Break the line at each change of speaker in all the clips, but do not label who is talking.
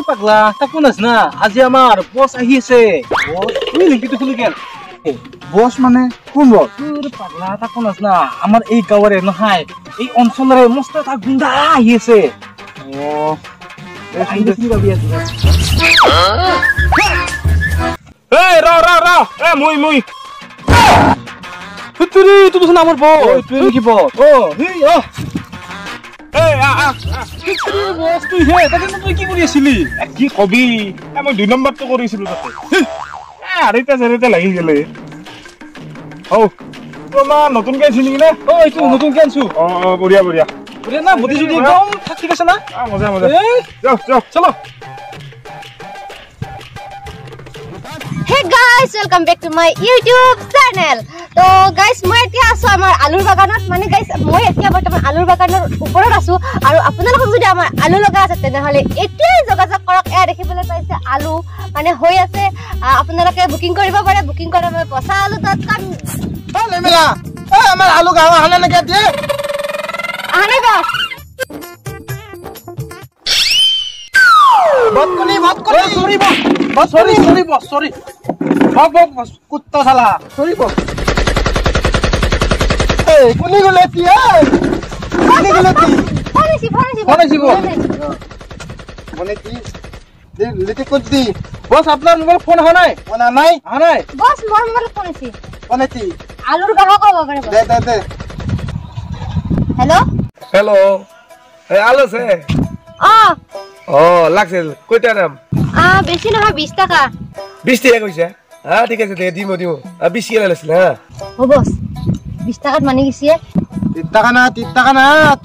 পাগলা তাকো নাছ না আজি আমার বস আহি আছে বস তুই লিখিত খুলি গেল
বস মানে কোন বস
পাগলা তাকো নাছ না আমার এই গাঁৱৰে নহয় এই অঞ্চলৰে মস্ত এটা গুণ্ডা আহি আছে
ও
আহি দেখি ভাবি আছে
এই র এ মুই
তুই তুই তো আমার বস তুই কি বস ও হেই ও
এই
বস তুই হে তাকে তুই কি কৰি আছিলি
কি কবি মই 2 নম্বৰটো কৰিছিলো তাতে আৰেটা জেৰেটা লাগি গেলে ও তোমার নতুন কে চিনি না
ও এইটো নতুন কে আনছো
বঢ়িয়া বঢ়িয়া
বঢ়িয়া না বডি যদি একদম ঠিক আছে না
মজা যাও
চলো
Hey guys, welcome back to my YouTube channel. So guys, মই এতিয়া আছো আমাৰ আলুৰ বাগানত মানে guys মই এতিয়া বৰ্তমান আলুৰ বাগানৰ ওপৰত আছো আৰু আপোনালোকক যদি আমাৰ আলু লগা আছে তেনেহলে এতিয়াই যোগাযোগ কৰক এয়া দেখিবলৈ পাইছে আলু মানে হৈ আছে আপোনালোকে বুকিং কৰিব পাৰে বুকিং কৰিব posalu.com
বলে মেলা আমার আলু গাওয়া হানা না কে দিয়ে
আনে বস
বতকুনি
সরি বস সরি বস কুত্তা শালা
সরি বস এই কোনি গলে তিয়া কোনি গলে তি
ফোনেছি
মানে কি লিতে কুদ্দি
বস আপনার মোবাইল ফোন হয় নাই
ওনা নাই
বস মোৰ মোবাইলত ফোনেছি
মানে কি
আলুৰ গ্ৰাহক হ'ব পাৰে
দে
হেল্ল
এই আলো আছে ও লাগছে কয়টা দাম
বেছি নহয় 20 টাকা
20 টাকা কইছে হ্যাঁ ঠিক আছে দে দিমো 20 টাকা লাগছিল হ্যাঁ
ও বস 20 টাকাত মানি গিছে
30 টাকা না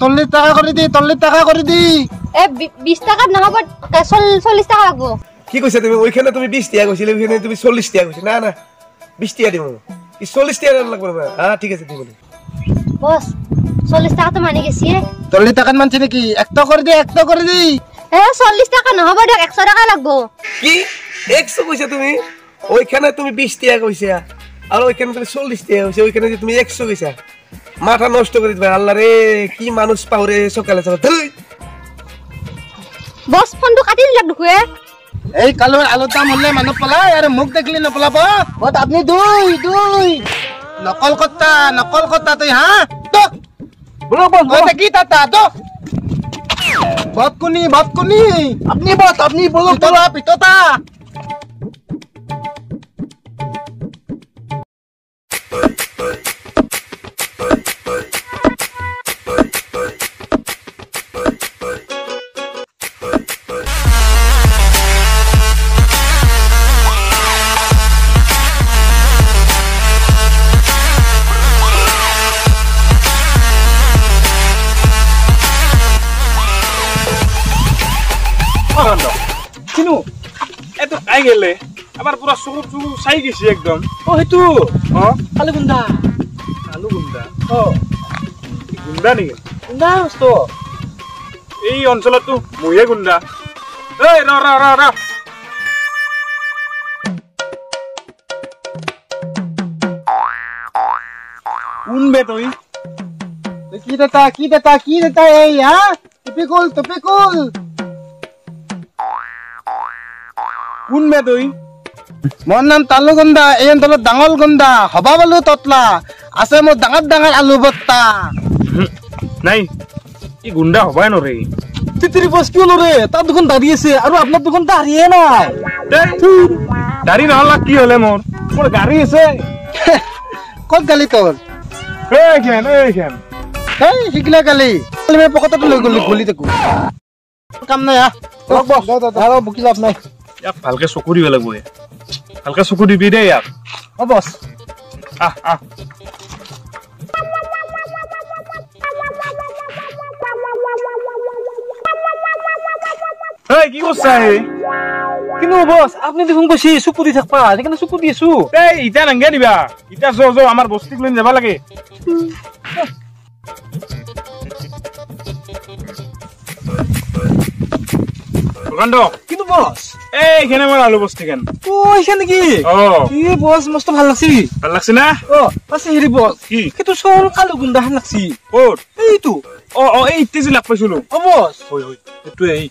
40 টাকা করে দি
এ 20 টাকাত নহব 40 টাকা লাগবো
কি কইছে তুমি ওইখানে তুমি 20 টাকা কইছিলে ওইখানে তুমি 40 টাকা কইছ না 20 টাকা দিমু কি 40 টাকা লাগবে না হ্যাঁ ঠিক আছে দিমু
বস 40 টাকা তো মানি গেছে
40 টাকা মানছে নাকি একটা করে দি
এ 40 টাকা নহব দেখ 100 টাকা লাগবো
কি 100 কইছে তুমি ওইখানে তুমি 20 টাকা কইছে আর ওইখানে তুমি 40 টাকা কইছে ওইখানে যে তুমি 100 কইছা মাথা নষ্ট করে দিবা আল্লাহ রে কি মানুষ পাওরে সকালে
বস ফোনটো কাটি দিলা দুখে
এই কালো আলুর দাম হলে মানুষ পলাই আর মুখ দেখলি না পলাব বত আপনি দুই নকল করতা তুই হ্যাঁ তো
বলো বস
ওটা কি তাতা তো বতকুনি আপনি বলো তোরা পিততা
কিনু
এতো খাই গেলে আমার পুরা চকু চাই গেছি একদম
ও হেতু আলু গুণ্ডা ও
গুণ্ডা নেকি
গুণ্ডা তো
এই অঞ্চলতো মইয়ে গুণ্ডা এই র উনবে তুই
কি দেতা এই হ্যাঁ টপিকুল
উনবে তুই
মোর নাম তালু গন্দা এই অঞ্চলত ডাঙৰ গন্দা হবা বলো ততলা আছে মোৰ ডাঙৰ আলু বত্তা
নাই ই গুণ্ডা হবাই নরে
তিতিরি বস কি হলো রে তার দোকান দাঁড়িয়ে আছে আর আপনার দোকান দাঁড়িয়ে নাই
দাড়ি নহলা কি হলে মোর গাড়ি আছে
কত গালি তোর
এইখান
এই শিকলা গালি মই পকেটত লৈ গলি গলি দেখো কাম নাই আৰু বুকি লাভ নাই
ইয়াক ভালকে চকু দিব লাগিব ভালকে চকু দিবি দে ইয়াক
ও বস
আহ এই কি করছ
কিনু বস আপনি দেখুন কইছি চুকু দি থাকবা এখানে চুকু দিয়েছু
এই ইটা নাঙ্গে দিবা ইটা আমার বস্তিক লৈ যাবা লাগে দোকানটো
কিন্তু বস
এইখানে আমার আলু বস্তি কেন
ও এখানে কি
ও
ই বস মস্ত ভাল লাগছি
ভাল লাগছে না
ও আছে হেৰি বস
কি
কিন্তু সল আলু গুণ্ডা হান লাগছি
ক'ত
এইটো
এই ইত্তেজি লাগ পাইছিলো
ও বস
হয় এইটোৱে এই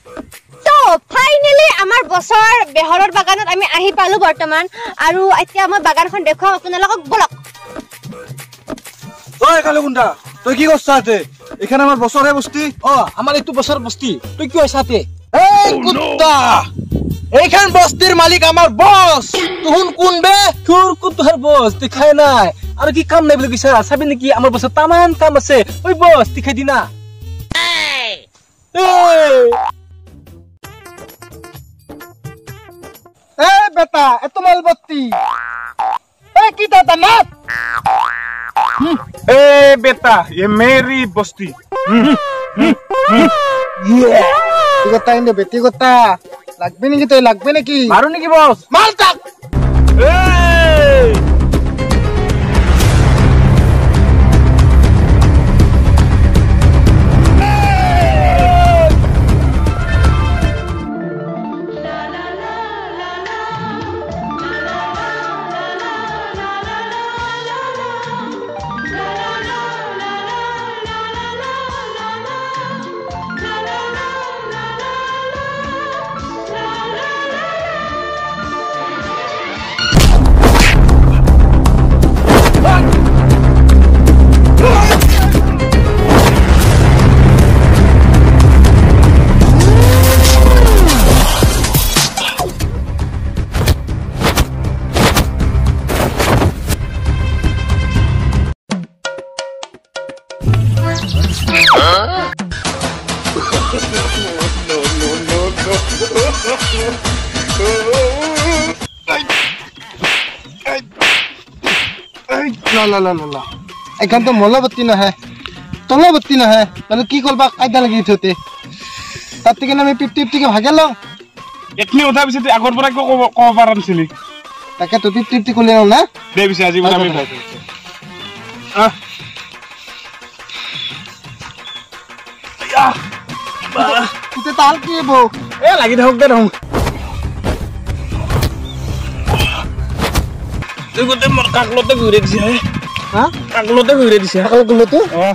তো ফাইনালি আমাৰ বছৰ বেহৰৰ বাগানত আমি আহি পালো বৰ্তমান আৰু এতিয়া মই বাগানখন দেখুৱাম আপোনালোকক বলক
ওই কালু গুন্ডা তুই কি করছ আতে এখানে আমার বছরে বস্তি
আমার একটু বছর বস্তি তুই কি সাথে এই কুত্তা এইখান বস্তির মালিক আমার বস তুহুন কোন বে
তোর কুত্তার বস তুই খায় নাই আর কি কাম নাই বলে কিসা সাবি নাকি আমার বছর তামান কাম আছে ওই বস তুই খাই দি না
এ বেটা এত মালবত্তি এ কি দাদা না
ए बेटा ये मेरी बस्ती
তুই কথা ইন্দে বেটি কথা লাগবে নাকি তুই লাগবে নাকি
মারু নাকি বস
মাল টাক লা এখান তো মলাবত্তি নাহে তলাবত্তি নাহে তাহলে কি করবা কায়দা লাগি থতে তার থেকে আমি টিপটিকে ভাগে লওঁ
এটনি কথা পিছে তুই আগৰ পৰা ক'ব পাৰা নাছিলি
তাকে তো টিপটি কলে না
দে পিছে আজি পৰা আমি
তুই তাল কি বো
এ লাগি থাকক দে দেখোন তুই গোটেই মোৰ কাকলতে ঘূৰাই দিছে
হা
কাকলতে ঘূৰাই দিছে
সকলো তো
অ